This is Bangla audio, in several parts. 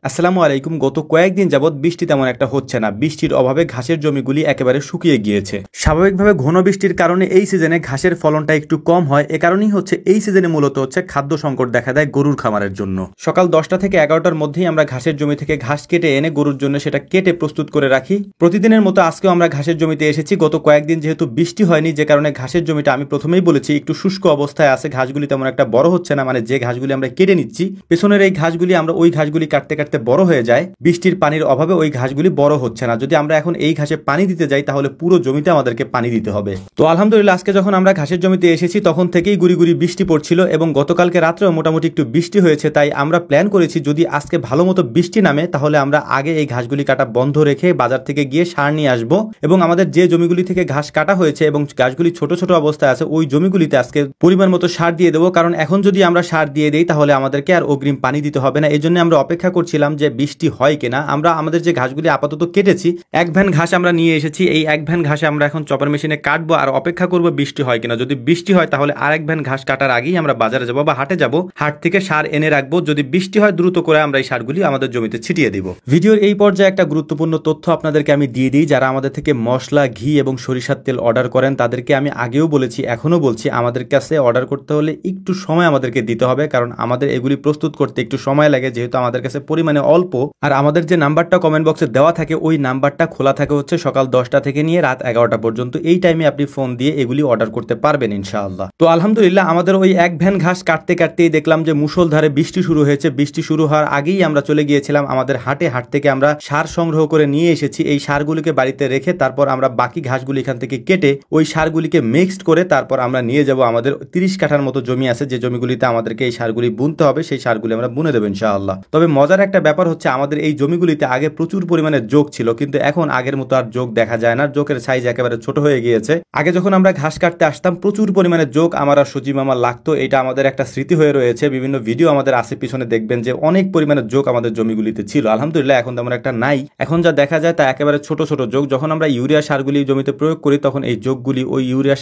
আসসালামু আলাইকুম। গত কয়েকদিন যাবৎ বৃষ্টি তেমন একটা হচ্ছে না। বৃষ্টির অভাবে ঘাসের জমিগুলি একেবারে শুকিয়ে গিয়েছে। স্বাভাবিকভাবে ঘন বৃষ্টির কারণে এই সিজনে ঘাসের ফলনটা একটু কম হয়। এ কারণেই হচ্ছে এই সিজনে মূলত হচ্ছে খাদ্য সংকট দেখা দেয় গরুর খামারের জন্য। সকাল 10টা থেকে 11টার মধ্যেই আমরা ঘাসের জমি থেকে ঘাস কেটে এনে গরুর জন্য সেটা কেটে প্রস্তুত করে রাখি। প্রতিদিনের মতো আজকেও আমরা ঘাসের জমিতে এসেছি। গত কয়েকদিন যেহেতু বৃষ্টি হয়নি, যে কারণে ঘাসের জমিটা আমি প্রথমেই বলেছি একটু শুষ্ক অবস্থায় আছে। ঘাসগুলি তেমন একটা বড় হচ্ছে না, মানে যে ঘাসগুলি আমরা কেটে নিচ্ছি পেছনের এই ঘাসগুলি আমরা ওই ঘাসগুলি কাটতে কাটতে বড় হয়ে যায়। বৃষ্টির পানির অভাবে ওই ঘাসগুলি বড় হচ্ছে না। যদি আমরা এখন এই ঘাসে পানি দিতে যাই তাহলে পুরো জমিতে আমাদেরকে পানি দিতে হবে। তো আলহামদুলিল্লাহ আজকে যখন আমরা ঘাসের জমিতে এসেছি তখন থেকেই গুড়ি গুড়ি বৃষ্টি পড়ছিল এবং গতকালকে রাত্রেও মোটামুটি একটু বৃষ্টি হয়েছে। তাই আমরা প্ল্যান করেছি যদি আজকে ভালো মতো বৃষ্টি নামে তাহলে আমরা আগে এই ঘাসগুলি কাটা বন্ধ রেখে বাজার থেকে গিয়ে সার নিয়ে আসবো এবং আমাদের যে জমিগুলি থেকে ঘাস কাটা হয়েছে এবং ঘাসগুলি ছোট ছোট অবস্থায় আছে ওই জমিগুলিতে আজকে পরিমাণ মতো সার দিয়ে দেবো। কারণ এখন যদি আমরা সার দিয়ে দিই তাহলে আমাদেরকে আর অগ্রিম পানি দিতে হবে না। এই জন্য আমরা অপেক্ষা করছিলাম যে বৃষ্টি হয় কিনা। আমরা আমাদের যে ঘাসগুলি আপাতত কেটেছি, এক ভ্যান ঘাস আমরা নিয়ে এসেছি। এই এক ভ্যান ঘাসে আমরা এখন চপার মেশিনে কাটবো আর অপেক্ষা করবো বৃষ্টি হয় কিনা। যদি বৃষ্টি হয় তাহলে আরেক ভ্যান ঘাস কাটার আগেই আমরা বাজারে যাবো বা হাটে যাবো, হাট থেকে সার এনে রাখবো। যদি বৃষ্টি হয় দ্রুত করে আমরা এই সারগুলি আমাদের জমিতে ছিটিয়ে দিব। ভিডিওর এই পর্যায়ে একটা গুরুত্বপূর্ণ তথ্য আপনাদেরকে আমি দিয়ে দিই। যারা আমাদের থেকে মশলা, ঘি এবং সরিষার তেল অর্ডার করেন তাদেরকে আমি আগেও বলেছি, এখনো বলছি, আমাদের কাছে অর্ডার করতে হলে একটু সময় আমাদেরকে দিতে হবে। কারণ আমাদের এগুলি প্রস্তুত করতে একটু সময় লাগে, যেহেতু আমাদের কাছে পরিমাণে অল্প। আর আমাদের যে নাম্বারটা কমেন্ট বক্সে দেওয়া থাকে ওই নাম্বারটা খোলা থাকে হচ্ছে সকাল 10টা থেকে নিয়ে রাত 11টা পর্যন্ত। এই টাইমে আপনি ফোন দিয়ে এগুলি অর্ডার করতে পারবেন ইনশাআল্লাহ। তো আলহামদুলিল্লাহ আমাদের ওই এক ভ্যান ঘাস কাটতে কাটতেই দেখলাম যে মুষলধারে বৃষ্টি শুরু হয়েছে। বৃষ্টি শুরু হওয়ার আগেই আমরা চলে গিয়েছিলাম আমাদের হাটে। হাট থেকে আমরা সার সংগ্রহ করে নিয়ে এসেছি। এই সারগুলিকে বাড়িতে রেখে তারপর আমরা বাকি ঘাসগুলি এখান থেকে কেটে ওই সারগুলিকে মিক্সড করে তারপর আমরা নিয়ে যাব আমাদের 30 কাঠার মতো জমি আছে, যে জমিগুলিতে আমাদেরকে এই সারগুলি বুনতে হবে। সেই সারগুলি আমরা বুনে দেবো ইনশাআল্লাহ। তবে মজার একটা ব্যাপার হচ্ছে আমাদের এই জমিগুলিতে আগে প্রচুর পরিমাণে যোগ ছিল, কিন্তু এখন আগের মতো আর যোগ দেখা যায় না। যোগের সাইজ একেবারে ছোট হয়ে গিয়েছে। আগে যখন আমরা ঘাস কাটতে আসতাম প্রচুর পরিমাণে যোগ আমার আর সজি মামা লাগতো। এটা আমাদের একটা স্মৃতি হয়ে রয়েছে। বিভিন্ন ভিডিও আমাদের আসে পিছনে দেখবেন যে অনেক পরিমাণে যোগ আমাদের জমিগুলিতে ছিল। আলহামদুলিল্লাহ এখন তেমন একটা নাই। এখন যা দেখা যায় তা একেবারে ছোট ছোট যোগ। যখন আমরা ইউরিয়া সারগুলি জমিতে প্রয়োগ করি তখন এই যোগগুলি ওই ইউরিয়া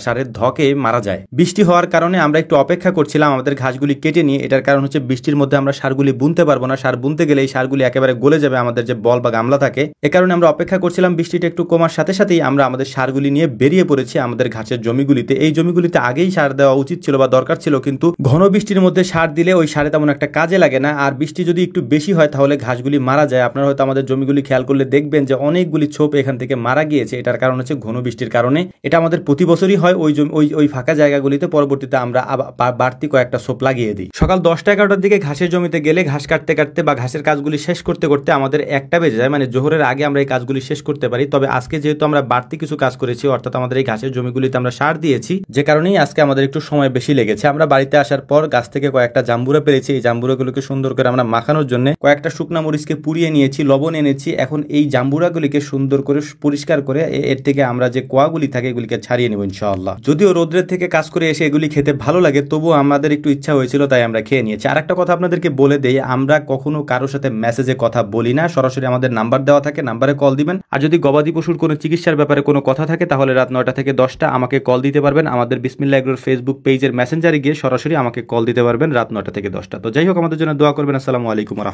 সারের ধকে মারা যায়। বৃষ্টি হওয়ার কারণে আমরা একটু অপেক্ষা করছিলাম আমাদের ঘাসগুলি কেটে নিয়ে। এটার কারণ হচ্ছে বৃষ্টির মধ্যে আমরা সারগুলি বুনতে পারবো না। সার বুনতে গেলে এই সারগুলি একেবারে গলে যাবে আমাদের যে বল বা গামলা থাকে। এ কারণে আমরা অপেক্ষা করছিলাম। বৃষ্টিটা একটু কমার সাথে সাথেই আমরা আমাদের সারগুলি নিয়ে বেরিয়ে পড়েছি আমাদের ঘাসের জমিগুলিতে। এই জমিগুলিতে আগেই সার দেওয়া উচিত ছিল বা দরকার ছিল, কিন্তু ঘন বৃষ্টির মধ্যে সার দিলে ওই সারে তেমন একটা কাজে লাগে না। আর বৃষ্টি যদি একটু বেশি হয় তাহলে ঘাসগুলি মারা যায়। আপনারা হয়তো আমাদের জমিগুলি খেয়াল করলে দেখবেন যে অনেকগুলি ছোপ এখান থেকে মারা গিয়েছে। এটার কারণ হচ্ছে ঘন বৃষ্টির কারণে। এটা আমাদের প্রতি বছরই হয়। ওই ফাঁকা জায়গাগুলিতে পরবর্তীতে আমরা বাড়তি কয়েকটা ছোপ লাগিয়ে দিই। সকাল 10টা 11টার দিকে ঘাসের জমিতে গেলে ঘাস কাটতে কাটতে বা ঘাসের কাজগুলি শেষ করতে করতে আমাদের 1টা বেজে যায়, মানে জোহরের আগে আমরা এই কাজগুলি শেষ করতে পারি। তবে আজকে যেহেতু আমরা বাড়তি কিছু কাজ করেছি, অর্থাৎ আমাদের এই ঘাসের জমিগুলিতে আমরা সার দিয়েছি, যে কারণেই আজকে আমাদের একটু সময় বেশি লেগেছে। আমরা বাড়িতে আসার পর গাছ থেকে কয়েকটা জাম্বুরা পেরেছি। এই জাম্বুরাগুলোকে সুন্দর করে আমরা মাখানোর জন্য কয়েকটা শুকনা মরিচকে পুড়িয়ে নিয়েছি, লবণ এনেছি। এখন এই জাম্বুরাগুলিকে সুন্দর করে পরিষ্কার করে এর থেকে আমরা যে কোয়াগুলি থাকে এগুলিকে ছাড়িয়ে নেব ইনশাআল্লাহ। যদিও রোদ্রের থেকে কাজ করে এসে এগুলি খেতে ভালো লাগে, তবুও আমাদের একটু ইচ্ছা হয়েছিল তাই আমরা খেয়ে নিয়েছি। আর একটা কথা আপনাদেরকে বলে দেই, আমরা কখনো কারোর সাথে মেসেজে কথা বলি না। সরাসরি আমাদের নাম্বার দেওয়া থাকে, নাম্বারে কল দিবেন। আর যদি গবাদি পশুর কোনো চিকিৎসার ব্যাপারে কোনো কথা থাকে তাহলে রাত 9টা থেকে 10টা আমাকে কল দিতে পারবেন। আমাদের বিসমিল্লাহ এগ্রোর ফেসবুক পেজের মেসেঞ্জারে গিয়ে সরাসরি আমাকে কল দিতে পারবেন রাত 9টা থেকে 10টা। তো যাই হোক, আমাদের জন্য দোয়া করবেন। আসসালামু আলাইকুম ওয়া রাহমাতুল্লাহ।